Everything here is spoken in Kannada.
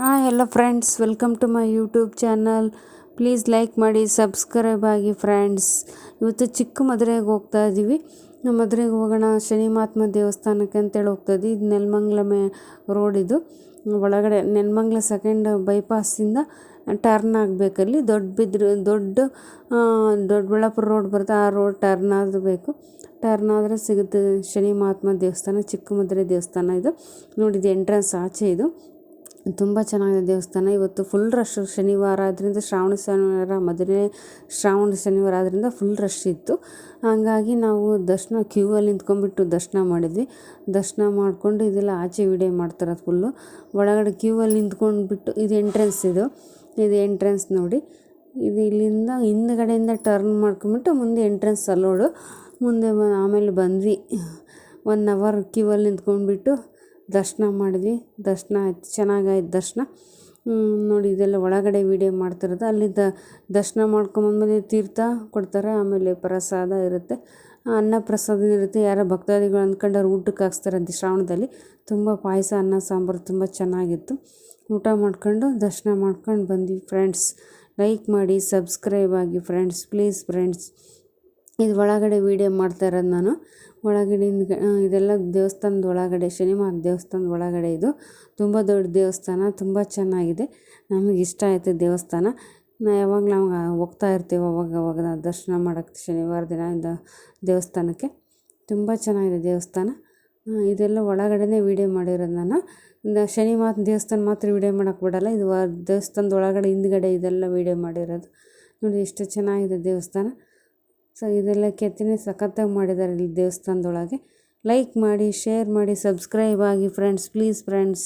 hello friends, welcome to my YouTube channel. Please like ಮಾಡಿ, ಸಬ್ಸ್ಕ್ರೈಬ್ ಆಗಿ ಫ್ರೆಂಡ್ಸ್. ಇವತ್ತು ಚಿಕ್ಕ ಮದುವೆಗೆ ಹೋಗ್ತಾ ಇದ್ದೀವಿ. ಮದುವೆಗೆ ಹೋಗೋಣ ಶನಿ ಮಹಾತ್ಮ ದೇವಸ್ಥಾನಕ್ಕೆ ಅಂತೇಳಿ ಹೋಗ್ತಾ ಇದ್ದೀವಿ. ಇದು ನೆಲಮಂಗಲ ರೋಡ್. ಇದು ಒಳಗಡೆ ನೆಲಮಂಗಲ ಸೆಕೆಂಡ್ ಬೈಪಾಸಿಂದ ಟರ್ನ್ ಆಗಬೇಕಲ್ಲಿ ದೊಡ್ಡಬಳ್ಳಾಪುರ ರೋಡ್ ಬರುತ್ತೆ. ಆ ರೋಡ್ ಟರ್ನ್ ಆಗಬೇಕು. ಟರ್ನ್ ಆದರೆ ಸಿಗುತ್ತೆ ಶನಿ ಮಹಾತ್ಮ ದೇವಸ್ಥಾನ, ಚಿಕ್ಕ ಮದುವೆ ದೇವಸ್ಥಾನ. ಇದು ನೋಡಿ, ಇದು ಎಂಟ್ರೆನ್ಸ್ ಆಚೆ. ಇದು ತುಂಬ ಚೆನ್ನಾಗಿದೆ ದೇವಸ್ಥಾನ. ಇವತ್ತು ಫುಲ್ ರಶ್, ಶನಿವಾರ ಆದ್ದರಿಂದ, ಶ್ರಾವಣ ಶನಿವಾರ ಆದ್ದರಿಂದ ಫುಲ್ ರಶ್ ಇತ್ತು. ಹಾಗಾಗಿ ನಾವು ಕ್ಯೂ ಅಲ್ಲಿ ನಿಂತ್ಕೊಂಡ್ಬಿಟ್ಟು ದರ್ಶನ ಮಾಡಿದ್ವಿ. ದರ್ಶನ ಮಾಡಿಕೊಂಡು ಇದೆಲ್ಲ ಆಚೆ ವಿಡಿಯೋ ಮಾಡ್ತಾರೆ ಫುಲ್ಲು. ಒಳಗಡೆ ಕ್ಯೂ ಅಲ್ಲಿ ನಿಂತ್ಕೊಂಡ್ಬಿಟ್ಟು ಇದು ಎಂಟ್ರೆನ್ಸ್ ನೋಡಿ. ಇದು ಇಲ್ಲಿಂದ ಹಿಂದ್ಗಡೆಯಿಂದ ಟರ್ನ್ ಮಾಡ್ಕೊಂಬಿಟ್ಟು ಮುಂದೆ ಎಂಟ್ರೆನ್ಸ್ ಅಲ್ಲೋಡು. ಮುಂದೆ ಆಮೇಲೆ ಬಂದ್ವಿ. 1 ಅವರ್ ಕ್ಯೂ ಅಲ್ಲಿ ನಿಂತ್ಕೊಂಡ್ಬಿಟ್ಟು ದರ್ಶನ ಮಾಡಿದ್ವಿ. ದರ್ಶನ ಆಯ್ತು, ಚೆನ್ನಾಗಾಯ್ತು ದರ್ಶನ. ನೋಡಿ, ಇದೆಲ್ಲ ಒಳಗಡೆ ವೀಡಿಯೋ ಮಾಡ್ತಿರೋದು. ಅಲ್ಲಿ ದರ್ಶನ ಮಾಡ್ಕೊಂಬಂದ್ಮೇಲೆ ತೀರ್ಥ ಕೊಡ್ತಾರೆ. ಆಮೇಲೆ ಪ್ರಸಾದ ಇರುತ್ತೆ, ಅನ್ನ ಪ್ರಸಾದ ಇರುತ್ತೆ. ಯಾರೋ ಭಕ್ತಾದಿಗಳು ಅಂದ್ಕೊಂಡು ಅವ್ರು ಊಟಕ್ಕೆ ಹಾಕ್ಸ್ತಾರೆ ಅಂತ ಶ್ರಾವಣದಲ್ಲಿ. ತುಂಬ ಪಾಯಸ, ಅನ್ನ ಸಾಂಬಾರು ತುಂಬ ಚೆನ್ನಾಗಿತ್ತು. ಊಟ ಮಾಡ್ಕೊಂಡು ದರ್ಶನ ಮಾಡ್ಕೊಂಡು ಬಂದ್ವಿ ಫ್ರೆಂಡ್ಸ್. ಲೈಕ್ ಮಾಡಿ, ಸಬ್ಸ್ಕ್ರೈಬ್ ಆಗಿ ಫ್ರೆಂಡ್ಸ್, ಪ್ಲೀಸ್ ಫ್ರೆಂಡ್ಸ್. ಇದು ಒಳಗಡೆ ವೀಡಿಯೋ ಮಾಡ್ತಾ ಇರೋದು ನಾನು. ಒಳಗಡೆ ಇದೆಲ್ಲ ದೇವಸ್ಥಾನದ ಒಳಗಡೆ, ಶನಿಮಹಾತ್ಮ ದೇವಸ್ಥಾನದ ಒಳಗಡೆ. ಇದು ತುಂಬ ದೊಡ್ಡ ದೇವಸ್ಥಾನ, ತುಂಬ ಚೆನ್ನಾಗಿದೆ. ನಮಗೆ ಇಷ್ಟ ಆಯಿತು ದೇವಸ್ಥಾನ. ಯಾವಾಗಲೂ ನಾವು ಹೋಗ್ತಾ ಇರ್ತೀವಿ ಅವಾಗ ನಾವು ದರ್ಶನ ಮಾಡೋಕ್ಕೆ ಶನಿವಾರ ದಿನ ದೇವಸ್ಥಾನಕ್ಕೆ. ತುಂಬ ಚೆನ್ನಾಗಿದೆ ದೇವಸ್ಥಾನ. ಇದೆಲ್ಲ ಒಳಗಡೆನೇ ವೀಡಿಯೋ ಮಾಡಿರೋದು ನಾನು. ಶನಿ ಮಹಾತ್ಮ ದೇವಸ್ಥಾನ ಮಾತ್ರ ವೀಡಿಯೋ ಮಾಡೋಕ್ಕೆ ಬಿಡೋಲ್ಲ. ಇದು ದೇವಸ್ಥಾನದ ಒಳಗಡೆ ಹಿಂದ್ಗಡೆ ಇದೆಲ್ಲ ವೀಡಿಯೋ ಮಾಡಿರೋದು. ನೋಡಿ ಎಷ್ಟು ಚೆನ್ನಾಗಿದೆ ದೇವಸ್ಥಾನ. ಸೊ ಇದೆಲ್ಲ ಕೆತ್ತನೆ ಸಖತ್ತಾಗಿ ಮಾಡಿದ್ದಾರೆ ಇಲ್ಲಿ ದೇವಸ್ಥಾನದೊಳಗೆ. ಲೈಕ್ ಮಾಡಿ, ಶೇರ್ ಮಾಡಿ, ಸಬ್ಸ್ಕ್ರೈಬ್ ಆಗಿ ಫ್ರೆಂಡ್ಸ್, ಪ್ಲೀಸ್ ಫ್ರೆಂಡ್ಸ್.